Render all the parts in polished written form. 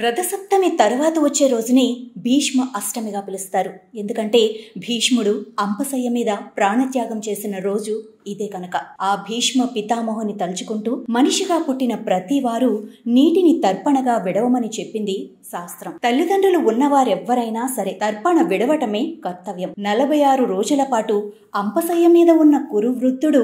రథసప్తమి తరువాత వచ్చే రోజుని భీష్మ అష్టమిగా పిలుస్తారు. ఎందుకంటే భీష్ముడు అంపశయ్య మీద ప్రాణత్యాగం చేసిన రోజు ఇదే కనుక. ఆ భీష్మ పితామహుని తలుచుకుంటూ మనిషిగా పుట్టిన ప్రతి వారు నీటిని తర్పణగా విడవమని చెప్పింది శాస్త్రం. తల్లిదండ్రులు ఉన్నవారెవ్వరైనా సరే తర్పణ విడవటమే కర్తవ్యం. 46 రోజుల పాటు అంపశయ్య మీద ఉన్న కురువృద్ధుడు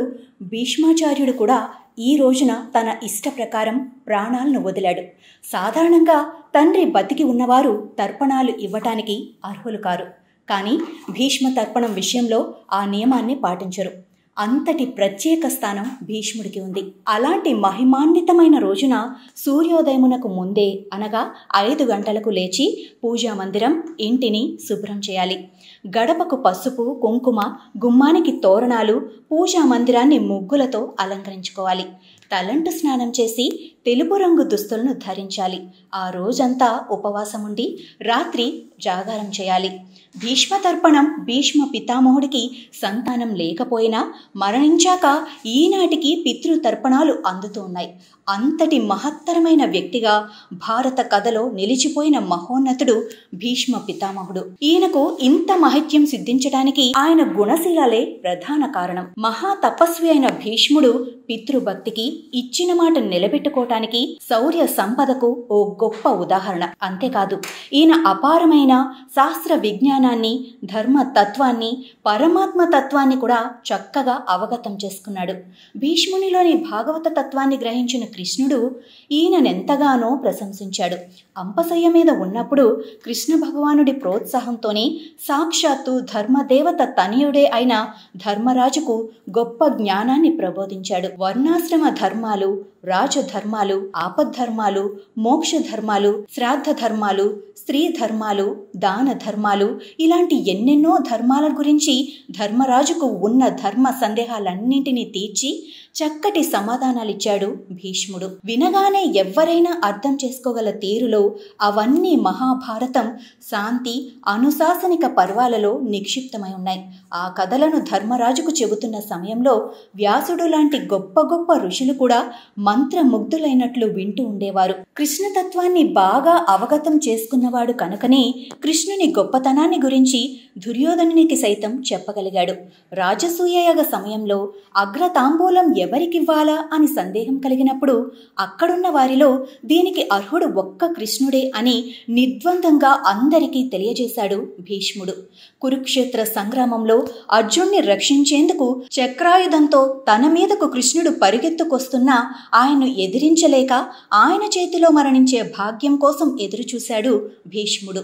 భీష్మాచార్యుడు కూడా ఈ రోజున తన ఇష్ట ప్రకారం ప్రాణాలను వదిలాడు. సాధారణంగా తండ్రి బతికి ఉన్నవారు తర్పణాలు ఇవ్వటానికి అర్హులు కారు. కానీ భీష్మ తర్పణం విషయంలో ఆ నియమాన్ని పాటించరు. అంతటి ప్రత్యేక స్థానం భీష్ముడికి ఉంది. అలాంటి మహిమాన్వితమైన రోజున సూర్యోదయమునకు ముందే అనగా 5 గంటలకు లేచి పూజా మందిరం ఇంటిని శుభ్రం చేయాలి. గడపకు పసుపు కుంకుమ, గుమ్మానికి తోరణాలు, పూజా మందిరాన్ని ముగ్గులతో అలంకరించుకోవాలి. తలంటు స్నానం చేసి తెలుపు రంగు దుస్తులను ధరించాలి. ఆ రోజంతా ఉపవాసం ఉండి రాత్రి జాగారం చేయాలి. భీష్మ తర్పణం భీష్మ పితామహుడికి సంతానం లేకపోయినా మరణించాక ఈనాటికి పితృతర్పణాలు అందుతూ ఉన్నాయి. అంతటి మహత్తరమైన వ్యక్తిగా భారత కథలో నిలిచిపోయిన మహోన్నతుడు భీష్మ పితామహుడు. ఈయనకు ఇంత మహత్యం సిద్ధించడానికి ఆయన గుణశీలాలే ప్రధాన కారణం. మహా తపస్వి అయిన భీష్ముడు పితృభక్తికి, ఇచ్చిన మాట నిలబెట్టుకోవటానికి, శౌర్య సంపదకు ఓ గొప్ప ఉదాహరణ. అంతేకాదు ఈయన అపారమైన శాస్త్ర విజ్ఞానాన్ని, ధర్మతత్వాన్ని, పరమాత్మ తత్వాన్ని కూడా చక్కగా అవగతం చేసుకున్నాడు. భీష్మునిలోని భాగవత తత్వాన్ని గ్రహించిన కృష్ణుడు ఈయననెంతగానో ప్రశంసించాడు. అంపశయ్య మీద ఉన్నప్పుడు కృష్ణ భగవానుడి ప్రోత్సాహంతోనే సాక్షాత్తు ధర్మదేవత తనయుడే అయిన ధర్మరాజుకు గొప్ప జ్ఞానాన్ని ప్రబోధించాడు. వర్ణాశ్రమ ధర్మాలు, రాజధర్మాలు, ఆపద్ధర్మాలు, మోక్ష ధర్మాలు, శ్రాద్ధ ధర్మాలు, స్త్రీ ధర్మాలు, దాన ధర్మాలు, ఇలాంటి ఎన్నెన్నో ధర్మాల గురించి ధర్మరాజుకు ఉన్న ధర్మ సందేహాలన్నింటినీ తీర్చి చక్కటి సమాధానాలిచ్చాడు భీష్ముడు. వినగానే ఎవ్వరైనా అర్థం చేసుకోగల తీరులో అవన్నీ మహాభారతం, శాంతి, అనుశాసనిక పర్వాలలో నిక్షిప్తమై ఉన్నాయి. ఆ కథలను ధర్మరాజుకు చెబుతున్న సమయంలో వ్యాసుడు లాంటి గొప్ప గొప్ప ఋషులు కూడా మంత్రముగ్ధులైనట్లు వింటూ ఉండేవారు. కృష్ణతత్వాన్ని బాగా అవగతం చేసుకున్నవాడు కనుకనే కృష్ణుని గొప్పతనాన్ని గురించి దుర్యోధనునికి సైతం చెప్పగలిగాడు. రాజసూయయాగ సమయంలో అగ్రతాంబూలం ఎవరికివ్వాలా అని సందేహం కలిగినప్పుడు అక్కడున్న వారిలో దీనికి అర్హుడు ఒక్క కృష్ణుడే అని నిర్ద్వందంగా అందరికీ తెలియజేశాడు భీష్ముడు. కురుక్షేత్ర సంగ్రామంలో అర్జున్ని రక్షించేందుకు చక్రాయుధంతో తన మీదకు కృష్ణుడు పరిగెత్తుకొస్తున్నా ఆయన్ను ఎదిరించలేక ఆయన చేతిలో మరణించే భాగ్యం కోసం ఎదురుచూశాడు భీష్ముడు.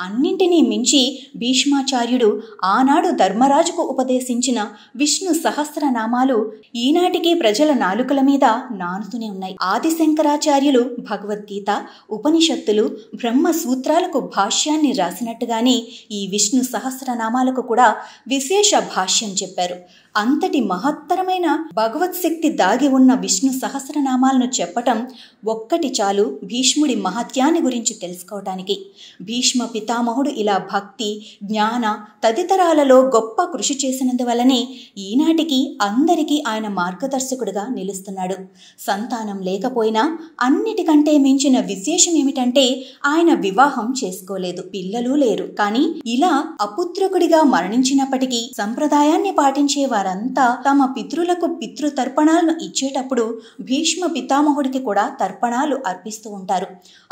అన్నింటినీ మించి భీష్మాచార్యుడు ఆనాడు ధర్మరాజుకు ఉపదేశించిన విష్ణు సహస్రనామాలు ఈనాటికి ప్రజల నాలుకల మీద నానుతూనే ఉన్నాయి. ఆదిశంకరాచార్యులు భగవద్గీత, ఉపనిషత్తులు, బ్రహ్మ సూత్రాలకు భాష్యాన్ని రాసినట్టుగానే ఈ విష్ణు సహస్రనామాలకు కూడా విశేష భాష్యం చెప్పారు. అంతటి మహత్తరమైన భగవత్ శక్తి దాగి ఉన్న విష్ణు సహస్రనామాలను చెప్పటం ఒక్కటి చాలు భీష్ముడి మహత్యాన్ని గురించి తెలుసుకోవటానికి. భీష్మ పితామహుడు ఇలా భక్తి, జ్ఞాన తదితరాలలో గొప్ప కృషి చేసినందువల్లనే ఈనాటికి అందరికీ ఆయన మార్గదర్శకుడిగా నిలుస్తున్నాడు. సంతానం లేకపోయినా అన్నిటికంటే మించిన విశేషం ఏమిటంటే ఆయన వివాహం చేసుకోలేదు, పిల్లలు లేరు. కానీ ఇలా అపుత్రకుడిగా మరణించినప్పటికీ సంప్రదాయాన్ని పాటించే వారంతా తమ పితృలకు పితృతర్పణాలను ఇచ్చేటప్పుడు భీష్మ పితామహుడికి కూడా తర్పణాలు అర్పిస్తూ ఉంటారు.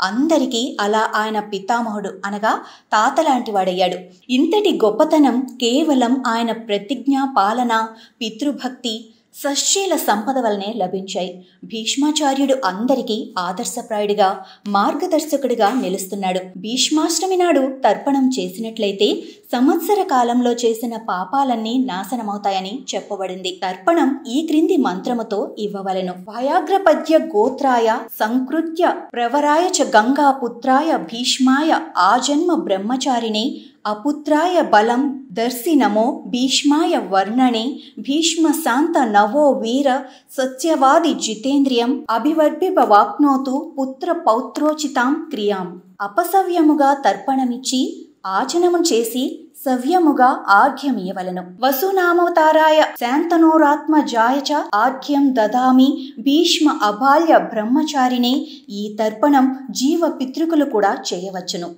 అందరికీ అలా ఆయన పితామహుడు అనగా తాత లాంటి వాడయ్యాడు. ఇంతటి గొప్పతనం కేవలం ఆయన ప్రతిజ్ఞ, పాలన, పితృభక్తి, సశ్శీల సంపద వలనే లభించాయి. భీష్మాచార్యుడు అందరికీ ఆదర్శప్రాయుడిగా, మార్గదర్శకుడిగా నిలుస్తున్నాడు. భీష్మాష్టమి నాడు తర్పణం చేసినట్లయితే సంవత్సర కాలంలో చేసిన పాపాలన్నీ నాశనమవుతాయని చెప్పబడింది. తర్పణం ఈ క్రింది మంత్రముతో ఇవ్వవలెను. భయాగ్రపద్య గోత్రాయ సంకృత్య ప్రవరాయ చ గంగా పుత్రాయ భీష్మాయ ఆజన్మ బ్రహ్మచారిణే అపుత్రాయ బలం దర్శినమో భీష్మాయ వర్ణనే భీష్మ శాంత నవో వీర సత్యవాది జితేంద్రియం అభివర్భిపవాప్నోతు పుత్ర పౌత్రోచితాం క్రియాం. అపసవ్యముగా తర్పణమిచ్చి ఆచనము చేసి సవ్యముగా ఆర్ఘ్యమియవలను. వసునామవతారాయ శాంతనోరాత్మజాయ చ ఆర్ఘ్యం దదామి భీష్మ అబాల్య బ్రహ్మచారినే. ఈ తర్పణం జీవ పితృకులు కూడా చేయవచ్చును.